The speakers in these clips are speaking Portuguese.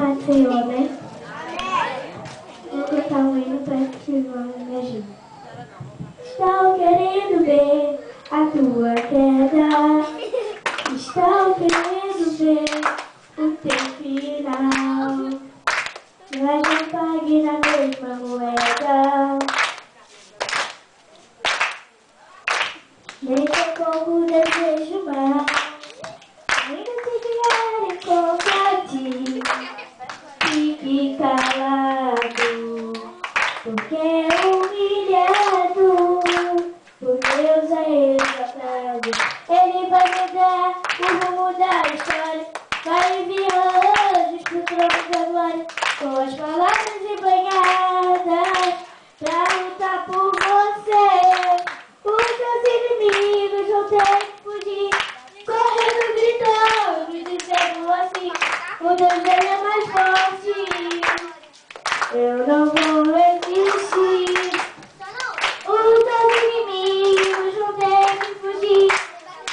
paz do Senhor, amém? Vou cantar um hino para que vocês vão me ajudar. Estão querendo ver a tua queda. Estão querendo ver o teu final. Mas não pague na mesma moeda. Nem tampouco desejo mal. Ainda se vierem contra ti, fique calado, porque é humilhado por Deus é exaltado. Ele vai mudar o rumo da história, vai enviar anjos pro trono da glória, com as palavras embanhadas pra lutar por você. Os seus inimigos vão ter que fugir, correndo, gritando, dizendo assim: o Deus dele é mais forte, eu não vou resistir. Os seus inimigos vão ter que fugir,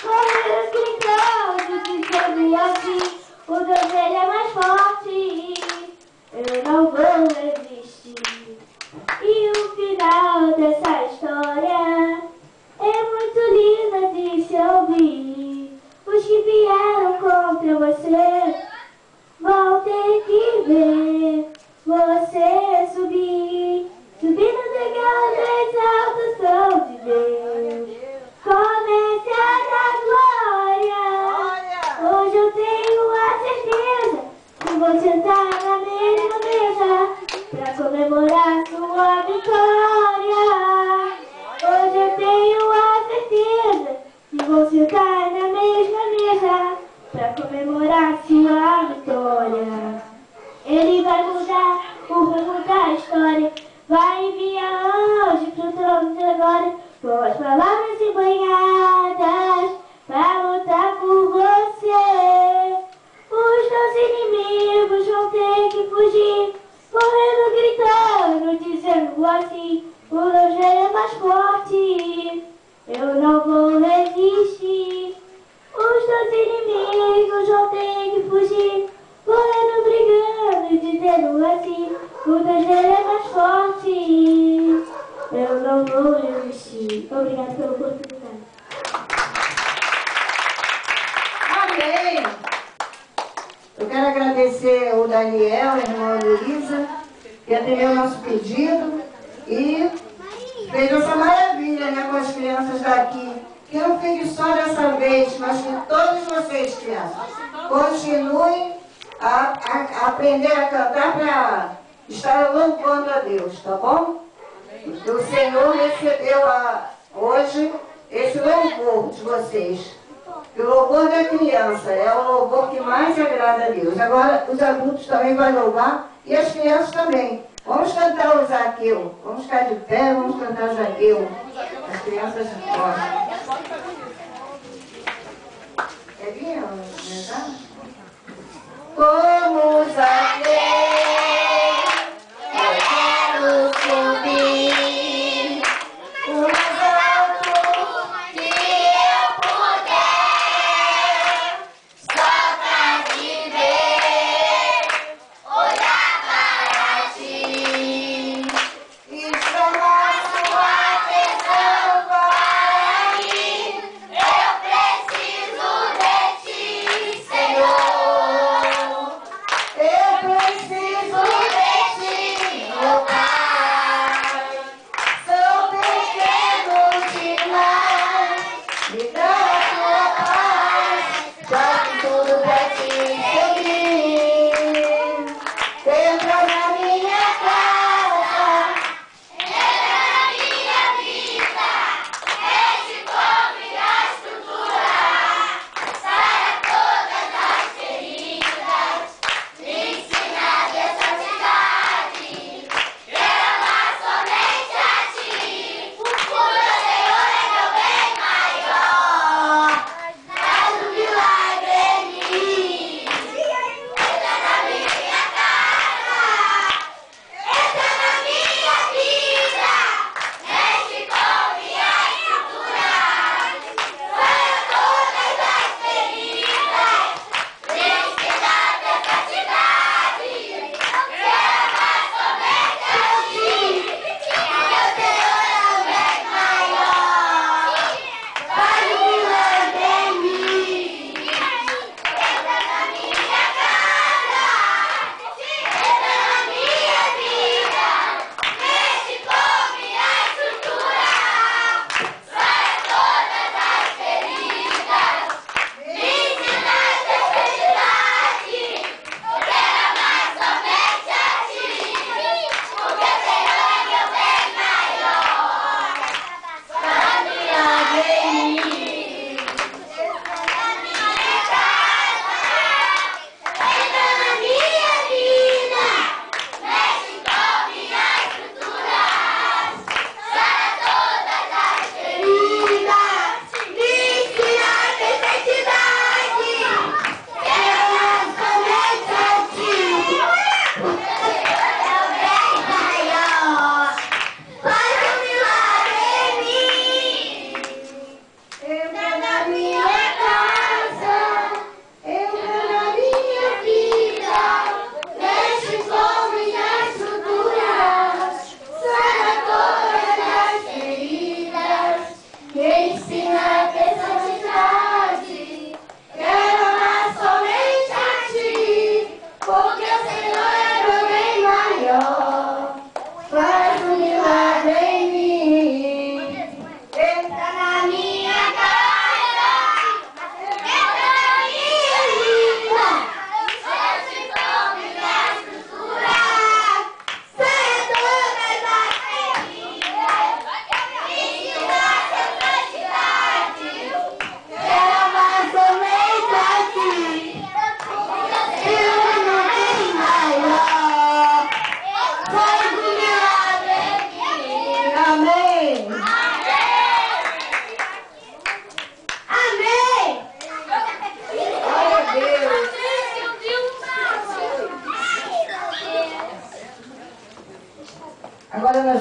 correndo, gritando, dizendo assim: o Deus dele é mais forte, eu não vou resistir. E o final dessa história é muito linda de se ouvir. Os que vieram contra você vão ter que ver você subir, subir no degrau da exaltação de Deus. Comece a dar glória. Hoje eu tenho a certeza que vou sentar na mesma mesa pra comemorar sua vitória. Hoje eu tenho a certeza que vou sentar na mesma mesa pra comemorar sua vitória. Ele vai mudar o rumo da história, vai enviar anjos pro trono de glória, com as palavras embanhadas pra lutar por você. Os teus inimigos vão ter que fugir, correndo, gritando, dizendo assim: o Deus dele é mais forte, eu não vou resistir. Os teus inimigos vão ter que fugir, correndo, brigando, dizendo assim: o Deus dele é mais forte, eu não vou resistir. Obrigada pela oportunidade. Amém! Eu quero agradecer o Daniel, a irmã Luísa, que atendeu o nosso pedido e fez essa maravilha, né, com as crianças daqui. Que não fique só dessa vez, mas que todos vocês, crianças, continuem a aprender a cantar para estar louvando a Deus, tá bom? O Senhor recebeu hoje esse louvor de vocês. O louvor da criança é o louvor que mais agrada a Deus. Agora os adultos também vão louvar e as crianças também. Vamos cantar o Zaqueu. Vamos ficar de pé, vamos cantar o Zaqueu. As crianças gostam. Quer vir? Como Zaqueu, eu quero subir o mais alto que eu puder, só pra te ver, olhar para ti e chamar sua atenção para mim. Eu preciso de ti, Senhor. Eu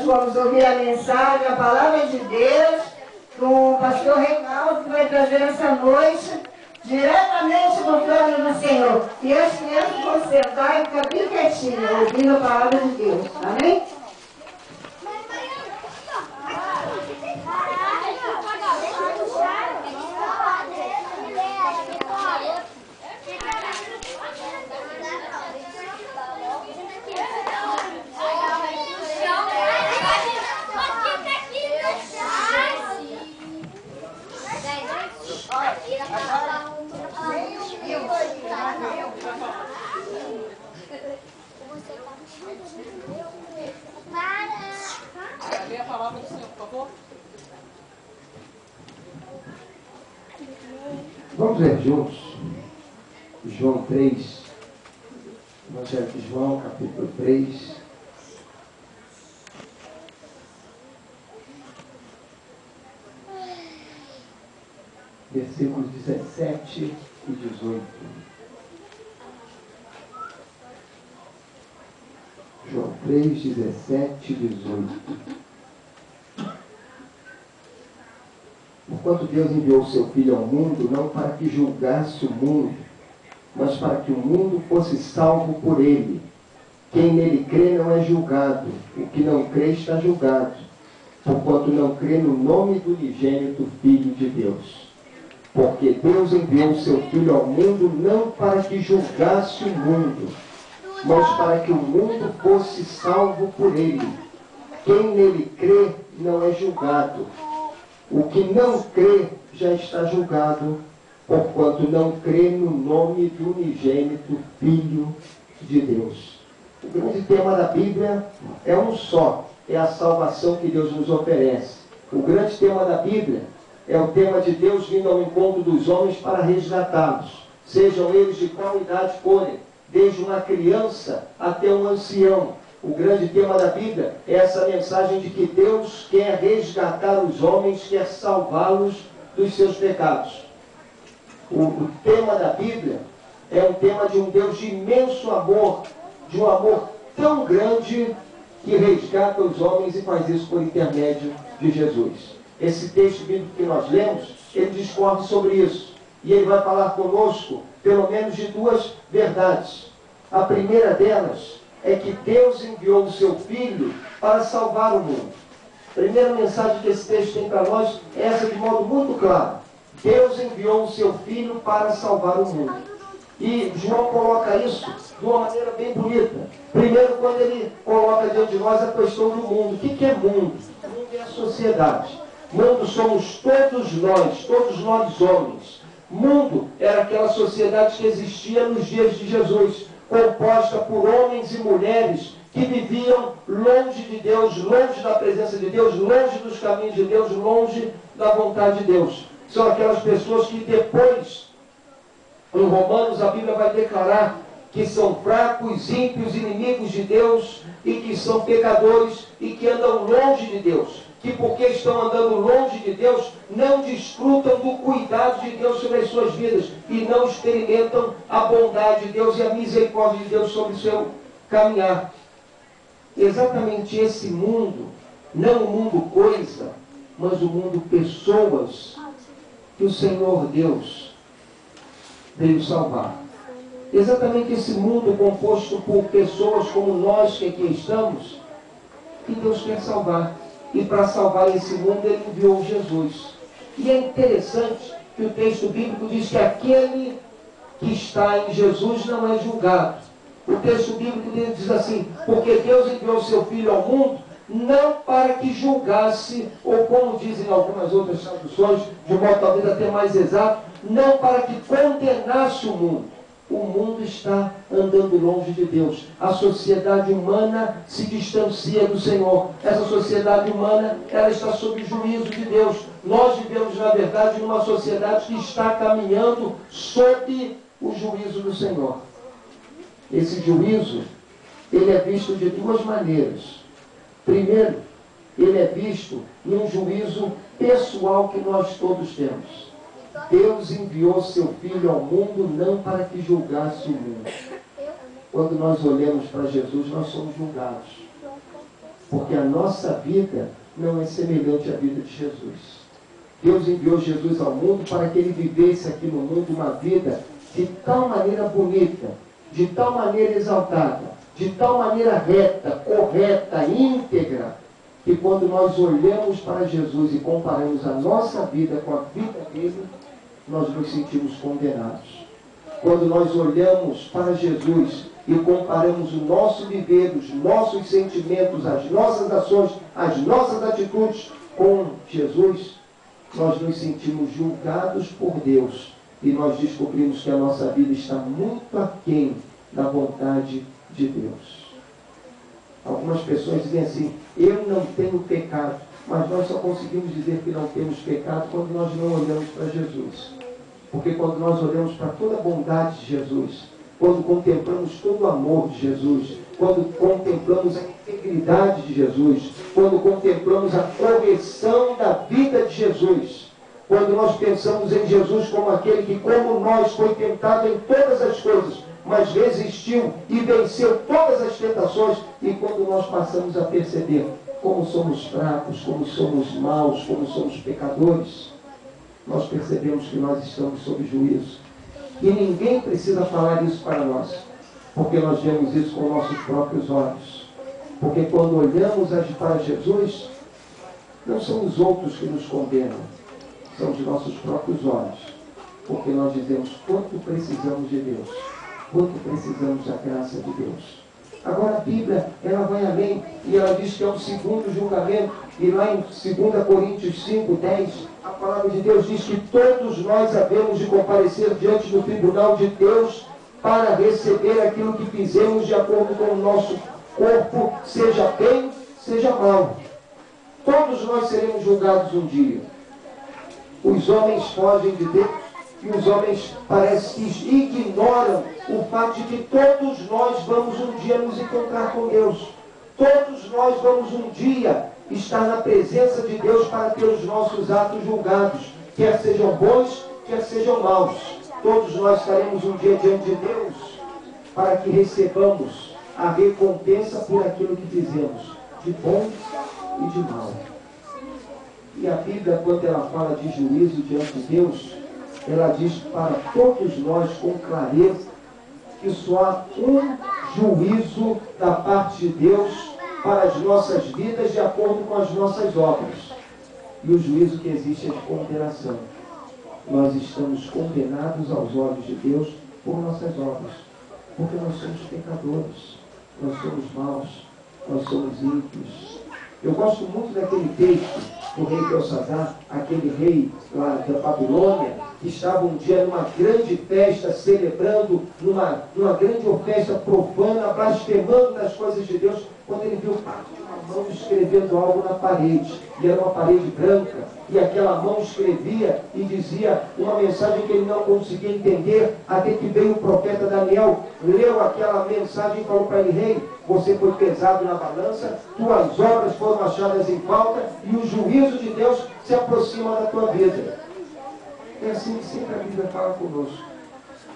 vamos ouvir a mensagem, a palavra de Deus, com o pastor Reinaldo, que vai trazer essa noite, diretamente do trono do Senhor. E as crianças vão sentar e ficar bem quietinhas, ouvindo a palavra de Deus. Amém? Lê a palavra do Senhor, por favor. Vamos ler juntos João 3, Evangelho de João, capítulo 3. Versículos 17 e 18. João 3, 17 e 18. Porquanto Deus enviou o seu Filho ao mundo, não para que julgasse o mundo, mas para que o mundo fosse salvo por ele. Quem nele crê não é julgado, o que não crê está julgado, porquanto não crê no nome do unigênito Filho de Deus. Porque Deus enviou o seu Filho ao mundo não para que julgasse o mundo, mas para que o mundo fosse salvo por ele. Quem nele crê não é julgado. O que não crê já está julgado, porquanto não crê no nome do unigênito Filho de Deus. O grande tema da Bíblia é um só, é a salvação que Deus nos oferece. O grande tema da Bíblia é o tema de Deus vindo ao encontro dos homens para resgatá-los, sejam eles de qual idade forem, desde uma criança até um ancião. O grande tema da Bíblia é essa mensagem de que Deus quer resgatar os homens, quer salvá-los dos seus pecados. O tema da Bíblia é um tema de um Deus de imenso amor, de um amor tão grande que resgata os homens e faz isso por intermédio de Jesus. Esse texto bíblico que nós lemos, ele discorre sobre isso. E ele vai falar conosco, pelo menos, de duas verdades. A primeira delas é que Deus enviou o seu Filho para salvar o mundo. A primeira mensagem que esse texto tem para nós é essa de modo muito claro. Deus enviou o seu Filho para salvar o mundo. E João coloca isso de uma maneira bem bonita. Primeiro, quando ele coloca diante de nós a questão do mundo. O que é mundo? O mundo é a sociedade. Mundo somos todos nós homens. Mundo era aquela sociedade que existia nos dias de Jesus, composta por homens e mulheres que viviam longe de Deus, longe da presença de Deus, longe dos caminhos de Deus, longe da vontade de Deus. São aquelas pessoas que depois, em Romanos, a Bíblia vai declarar que são fracos, ímpios, inimigos de Deus e que são pecadores e que andam longe de Deus. Que porque estão andando longe de Deus, não desfrutam do cuidado de Deus sobre as suas vidas e não experimentam a bondade de Deus e a misericórdia de Deus sobre o seu caminhar. Exatamente esse mundo, não o mundo coisa, mas o mundo pessoas, que o Senhor Deus veio salvar. Exatamente esse mundo composto por pessoas como nós que aqui estamos, que Deus quer salvar. E para salvar esse mundo, Ele enviou Jesus. E é interessante que o texto bíblico diz que aquele que está em Jesus não é julgado. O texto bíblico diz assim, porque Deus enviou o seu Filho ao mundo, não para que julgasse, ou como dizem algumas outras traduções, de modo talvez até mais exato, não para que condenasse o mundo. O mundo está andando longe de Deus. A sociedade humana se distancia do Senhor. Essa sociedade humana, ela está sob o juízo de Deus. Nós vivemos, na verdade, numa sociedade que está caminhando sob o juízo do Senhor. Esse juízo, ele é visto de duas maneiras. Primeiro, ele é visto num juízo pessoal que nós todos temos. Deus enviou seu Filho ao mundo não para que julgasse o mundo. Quando nós olhamos para Jesus, nós somos julgados. Porque a nossa vida não é semelhante à vida de Jesus. Deus enviou Jesus ao mundo para que ele vivesse aqui no mundo uma vida de tal maneira bonita, de tal maneira exaltada, de tal maneira reta, correta, íntegra, que quando nós olhamos para Jesus e comparamos a nossa vida com a vida dele, nós nos sentimos condenados. Quando nós olhamos para Jesus e comparamos o nosso viver, os nossos sentimentos, as nossas ações, as nossas atitudes com Jesus, nós nos sentimos julgados por Deus e nós descobrimos que a nossa vida está muito aquém da vontade de Deus. Algumas pessoas dizem assim: eu não tenho pecado, mas nós só conseguimos dizer que não temos pecado quando nós não olhamos para Jesus. Porque quando nós olhamos para toda a bondade de Jesus, quando contemplamos todo o amor de Jesus, quando contemplamos a integridade de Jesus, quando contemplamos a correção da vida de Jesus, quando nós pensamos em Jesus como aquele que, como nós, foi tentado em todas as coisas, mas resistiu e venceu todas as tentações, e quando nós passamos a perceber como somos fracos, como somos maus, como somos pecadores, nós percebemos que nós estamos sob juízo. E ninguém precisa falar isso para nós, porque nós vemos isso com nossos próprios olhos. Porque quando olhamos para Jesus, não são os outros que nos condenam, são os nossos próprios olhos. Porque nós dizemos quanto precisamos de Deus, quanto precisamos da graça de Deus. Agora a Bíblia, ela vai além, e ela diz que é o segundo julgamento, e lá em 2 Coríntios 5, 10, a palavra de Deus diz que todos nós havemos de comparecer diante do tribunal de Deus para receber aquilo que fizemos de acordo com o nosso corpo, seja bem, seja mal. Todos nós seremos julgados um dia. Os homens fogem de Deus e os homens parece que ignoram o fato de que todos nós vamos um dia nos encontrar com Deus. Todos nós vamos um dia estar na presença de Deus para ter os nossos atos julgados, quer sejam bons, quer sejam maus. Todos nós estaremos um dia diante de Deus para que recebamos a recompensa por aquilo que fizemos, de bom e de mal. E a Bíblia, quando ela fala de juízo diante de Deus, ela diz para todos nós com clareza que só há um juízo da parte de Deus para as nossas vidas de acordo com as nossas obras. E o juízo que existe é de condenação. Nós estamos condenados aos olhos de Deus por nossas obras, porque nós somos pecadores, nós somos maus, nós somos ímpios. Eu gosto muito daquele texto do rei Belsazar, aquele rei lá da Babilônia, que estava um dia numa grande festa, celebrando, numa grande festa profana, blasfemando das coisas de Deus, quando ele viu parte de uma mão escrevendo algo na parede, e era uma parede branca, e aquela mão escrevia e dizia uma mensagem que ele não conseguia entender, até que veio o profeta Daniel, leu aquela mensagem e falou para ele: rei, você foi pesado na balança, tuas obras foram achadas em falta, e o juízo de Deus se aproxima da tua vida. É assim que sempre a Bíblia fala conosco.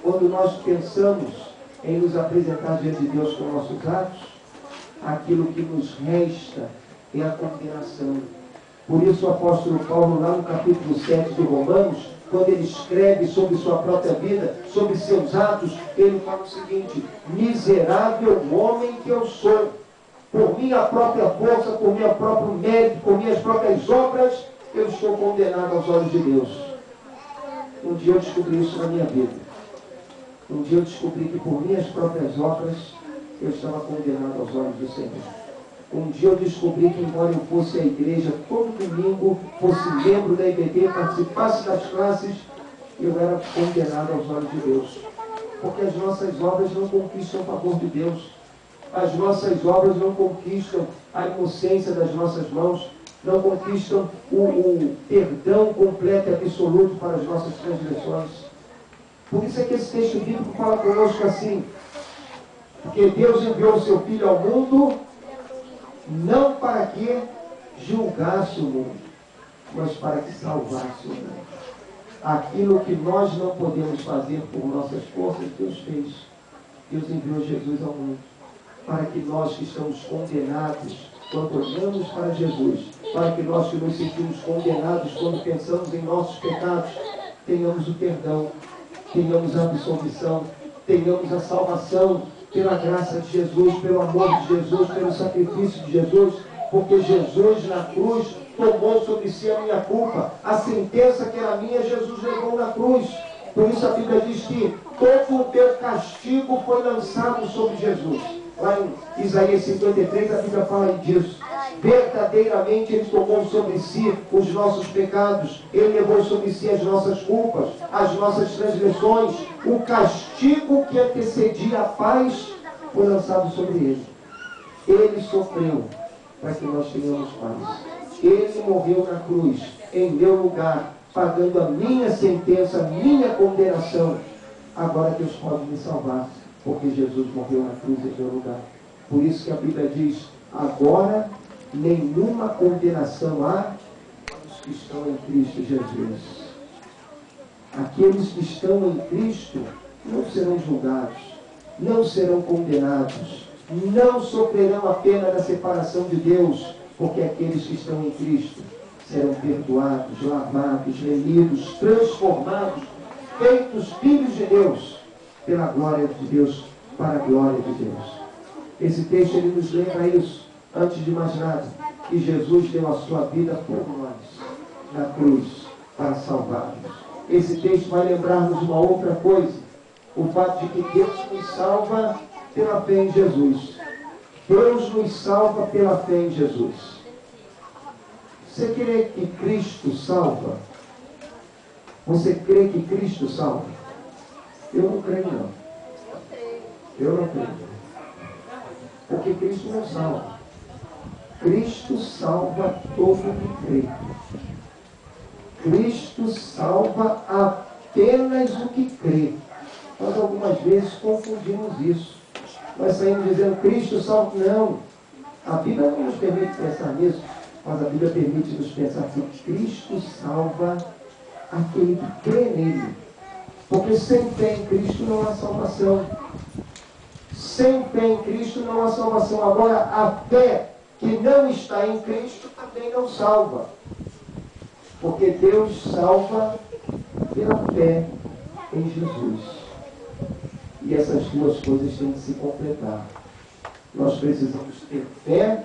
Quando nós pensamos em nos apresentar diante de Deus com nossos atos, aquilo que nos resta é a condenação. Por isso o apóstolo Paulo, lá no capítulo 7 de Romanos, quando ele escreve sobre sua própria vida, sobre seus atos, ele fala o seguinte: miserável homem que eu sou, por minha própria força, por meu próprio mérito, por minhas próprias obras, eu estou condenado aos olhos de Deus. Um dia eu descobri isso na minha vida. Um dia eu descobri que por minhas próprias obras eu estava condenado aos olhos do Senhor. Um dia eu descobri que, embora eu fosse à igreja todo domingo, fosse membro da IBD, participasse das classes, eu era condenado aos olhos de Deus. Porque as nossas obras não conquistam o favor de Deus. As nossas obras não conquistam a inocência das nossas mãos, não conquistam o perdão completo e absoluto para as nossas transgressões. Por isso é que esse texto bíblico fala conosco assim: porque Deus enviou o seu Filho ao mundo, não para que julgasse o mundo, mas para que salvasse o mundo. Aquilo que nós não podemos fazer por nossas forças, Deus fez. Deus enviou Jesus ao mundo, para que nós que estamos condenados quando olhamos para Jesus, para que nós que nos sentimos condenados quando pensamos em nossos pecados, tenhamos o perdão, tenhamos a absolvição, tenhamos a salvação pela graça de Jesus, pelo amor de Jesus, pelo sacrifício de Jesus, porque Jesus na cruz tomou sobre si a minha culpa. A sentença que era minha, Jesus levou na cruz. Por isso a Bíblia diz que todo o teu castigo foi lançado sobre Jesus. Lá em Isaías 53 a Bíblia fala disso. Verdadeiramente Ele tomou sobre si os nossos pecados. Ele levou sobre si as nossas culpas, as nossas transgressões. O castigo que antecedia a paz foi lançado sobre Ele. Ele sofreu para que nós tenhamos paz. Ele morreu na cruz, em meu lugar, pagando a minha sentença, a minha condenação. Agora Deus pode me salvar, porque Jesus morreu na cruz em meu lugar. Por isso que a Bíblia diz, agora nenhuma condenação há os que estão em Cristo Jesus. Aqueles que estão em Cristo não serão julgados, não serão condenados, não sofrerão a pena da separação de Deus, porque aqueles que estão em Cristo serão perdoados, lavados, remidos, transformados, feitos filhos de Deus, pela glória de Deus, para a glória de Deus. Esse texto ele nos lembra isso, antes de mais nada, que Jesus deu a sua vida por nós, na cruz, para salvar-nos. Esse texto vai lembrar-nos uma outra coisa, o fato de que Deus nos salva pela fé em Jesus. Deus nos salva pela fé em Jesus. Você crê que Cristo salva? Você crê que Cristo salva? Eu não creio, não. Eu não creio. Porque Cristo não salva. Cristo salva todo que crê. Cristo salva apenas o que crê. Nós algumas vezes confundimos isso. Nós saímos dizendo, Cristo salva. Não. A Bíblia não nos permite pensar nisso, mas a Bíblia permite nos pensar que Cristo salva aquele que crê nele. Porque sem fé em Cristo não há salvação. Sem fé em Cristo não há salvação. Agora, a fé que não está em Cristo também não salva. Porque Deus salva pela fé em Jesus. E essas duas coisas têm que se completar. Nós precisamos ter fé,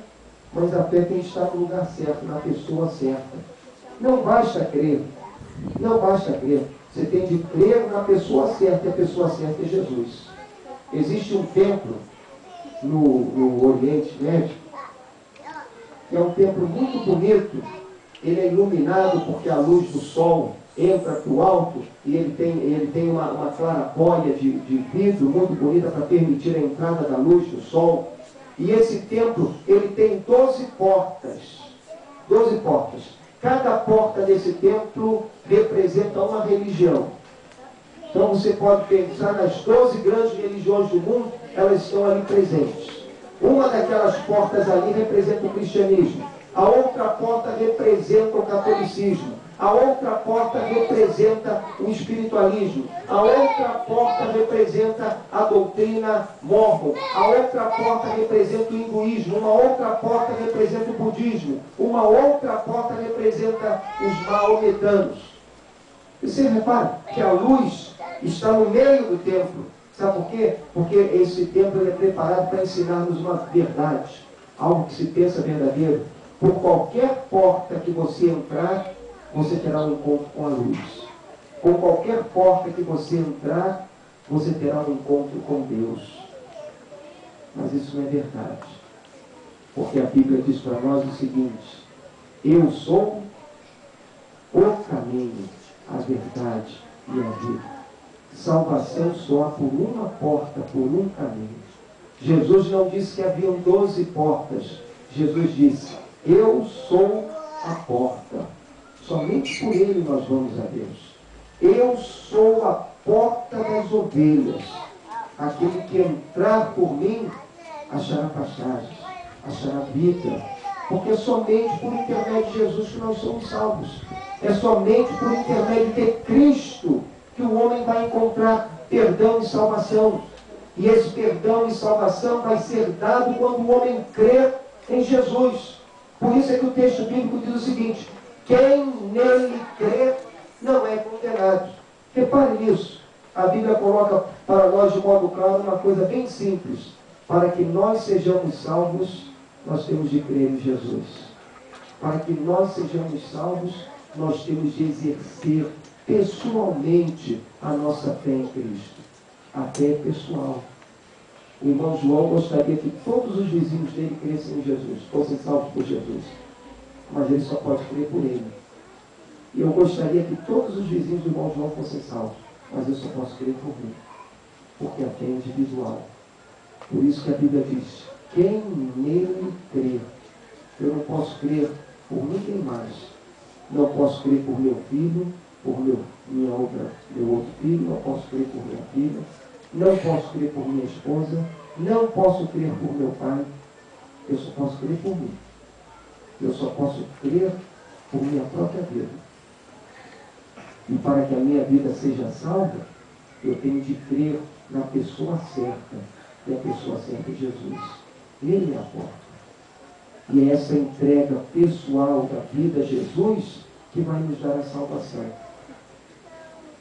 mas a fé tem que estar no lugar certo, na pessoa certa. Não basta crer. Não basta crer. Você tem de crer na pessoa certa, e a pessoa certa é Jesus. Existe um templo no Oriente Médio, que é um templo muito bonito. Ele é iluminado porque a luz do sol entra para o alto e ele tem uma claraboia de vidro muito bonita para permitir a entrada da luz do sol. E esse templo, ele tem 12 portas. 12 portas. Cada porta desse templo representa uma religião. Então você pode pensar nas 12 grandes religiões do mundo, elas estão ali presentes. Uma daquelas portas ali representa o cristianismo. A outra porta representa o catolicismo. A outra porta representa o espiritualismo. A outra porta representa a doutrina mórmon. A outra porta representa o hinduísmo. Uma outra porta representa o budismo. Uma outra porta representa os maometanos. E você repara que a luz está no meio do templo. Sabe por quê? Porque esse templo é preparado para ensinar-nos uma verdade. Algo que se pensa verdadeiro. Por qualquer porta que você entrar, você terá um encontro com a luz. Com qualquer porta que você entrar, você terá um encontro com Deus. Mas isso não é verdade. Porque a Bíblia diz para nós o seguinte: eu sou o caminho, a verdade e a vida. Salvação só há por uma porta, por um caminho. Jesus não disse que haviam 12 portas. Jesus disse, eu sou a porta. Somente por ele nós vamos a Deus. Eu sou a porta das ovelhas. Aquele que entrar por mim achará pastagens, achará vida. Porque é somente por intermédio de Jesus que nós somos salvos. É somente por intermédio de Cristo que o homem vai encontrar perdão e salvação. E esse perdão e salvação vai ser dado quando o homem crer em Jesus. Por isso é que o texto bíblico diz o seguinte: quem nele crê não é condenado. Repare nisso. A Bíblia coloca para nós de modo claro uma coisa bem simples. Para que nós sejamos salvos, nós temos de crer em Jesus. Para que nós sejamos salvos, nós temos de exercer pessoalmente a nossa fé em Cristo. A fé é pessoal. O irmão João gostaria que todos os vizinhos dele crescem em Jesus, fossem salvos por Jesus. Mas ele só pode crer por ele. E eu gostaria que todos os vizinhos do irmão João fossem salvos, mas eu só posso crer por mim. Porque a fé é individual. Por isso que a Bíblia diz: quem nele crê. Eu não posso crer por ninguém mais. Não posso crer por meu filho, por meu outro filho, não posso crer por minha filha, não posso crer por minha esposa, não posso crer por meu pai. Eu só posso crer por mim. Eu só posso crer por minha própria vida. E para que a minha vida seja salva, eu tenho de crer na pessoa certa. E a pessoa certa é Jesus. Ele é a porta. E é essa entrega pessoal da vida a Jesus que vai nos dar a salvação.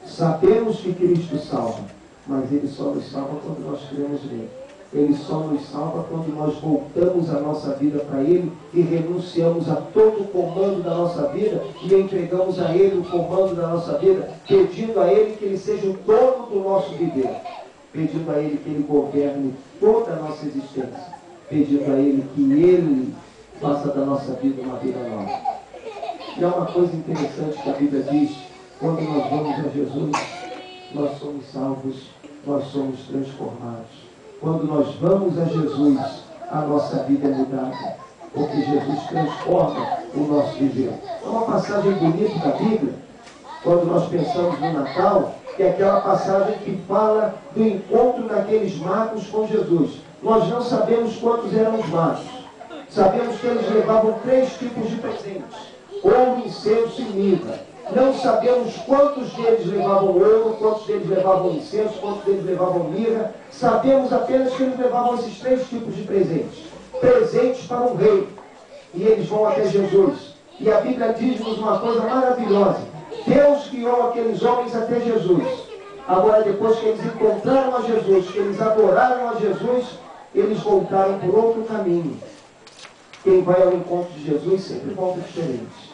Sabemos que Cristo salva, mas Ele só nos salva quando nós cremos nele. Ele só nos salva quando nós voltamos a nossa vida para Ele e renunciamos a todo o comando da nossa vida e entregamos a Ele o comando da nossa vida, pedindo a Ele que Ele seja o dono do nosso viver, pedindo a Ele que Ele governe toda a nossa existência, pedindo a Ele que Ele faça da nossa vida uma vida nova. E há uma coisa interessante que a Bíblia diz: quando nós vamos a Jesus, nós somos salvos, nós somos transformados. Quando nós vamos a Jesus, a nossa vida é mudada, porque Jesus transforma o nosso viver. É uma passagem bonita da Bíblia, quando nós pensamos no Natal, que é aquela passagem que fala do encontro daqueles magos com Jesus. Nós não sabemos quantos eram os magos. Sabemos que eles levavam 3 tipos de presentes: ouro, incenso e mirra. Não sabemos quantos deles levavam ouro, quantos deles levavam incenso, quantos deles levavam mirra. Sabemos apenas que eles levavam esses 3 tipos de presentes. Presentes para um rei. E eles vão até Jesus. E a Bíblia diz-nos uma coisa maravilhosa: Deus guiou aqueles homens até Jesus. Agora, depois que eles encontraram a Jesus, que eles adoraram a Jesus, eles voltaram por outro caminho. Quem vai ao encontro de Jesus sempre volta diferente.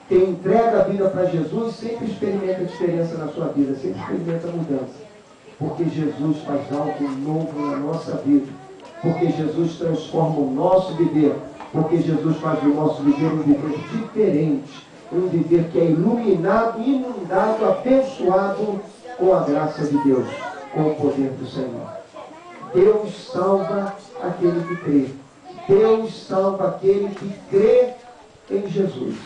Quem entrega a vida para Jesus sempre experimenta a diferença na sua vida, sempre experimenta a mudança. Porque Jesus faz algo novo na nossa vida. Porque Jesus transforma o nosso viver. Porque Jesus faz do nosso viver um viver diferente. Um viver que é iluminado, inundado, abençoado com a graça de Deus, com o poder do Senhor. Deus salva aquele que crê. Deus salva aquele que crê em Jesus.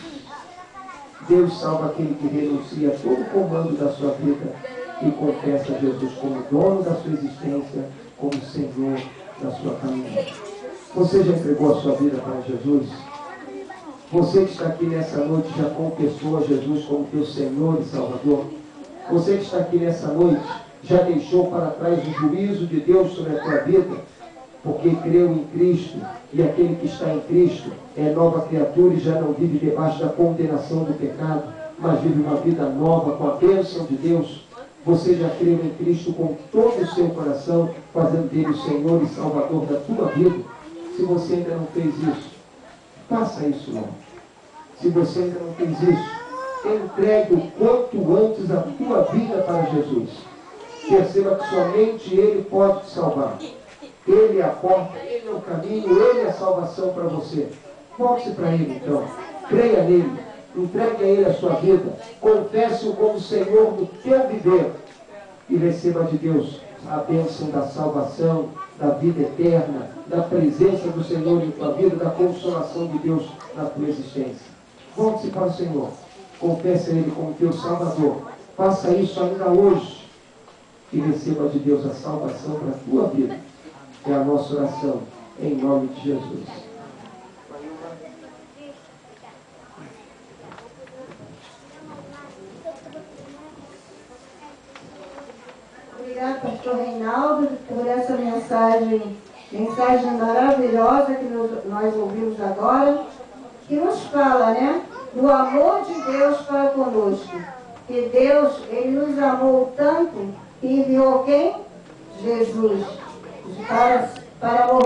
Deus salva aquele que renuncia a todo o comando da sua vida e confessa Jesus como dono da sua existência, como Senhor da sua caminhada. Você já entregou a sua vida para Jesus? Você que está aqui nessa noite já confessou a Jesus como teu Senhor e Salvador? Você que está aqui nessa noite já deixou para trás o juízo de Deus sobre a tua vida? Porque creu em Cristo, e aquele que está em Cristo é nova criatura e já não vive debaixo da condenação do pecado, mas vive uma vida nova com a bênção de Deus. Você já creu em Cristo com todo o seu coração, fazendo dele o Senhor e Salvador da tua vida? Se você ainda não fez isso, faça isso logo. Se você ainda não fez isso, entregue o quanto antes a tua vida para Jesus. Perceba que somente Ele pode te salvar. Ele é a porta, Ele é o caminho, Ele é a salvação para você. Volte-se para Ele então. Creia nele. Entregue a Ele a sua vida. Confesse-o como Senhor do teu viver. E receba de Deus a bênção da salvação, da vida eterna, da presença do Senhor em tua vida, da consolação de Deus na tua existência. Volte-se para o Senhor. Confesse a Ele como teu Salvador. Faça isso ainda hoje. E receba de Deus a salvação para a tua vida. É a nossa oração, em nome de Jesus. Obrigado, pastor Reinaldo, por essa mensagem Mensagem maravilhosa que nós ouvimos agora, que nos fala, né, do amor de Deus para conosco. Que Deus, Ele nos amou tanto que enviou quem? Jesus, para morrer.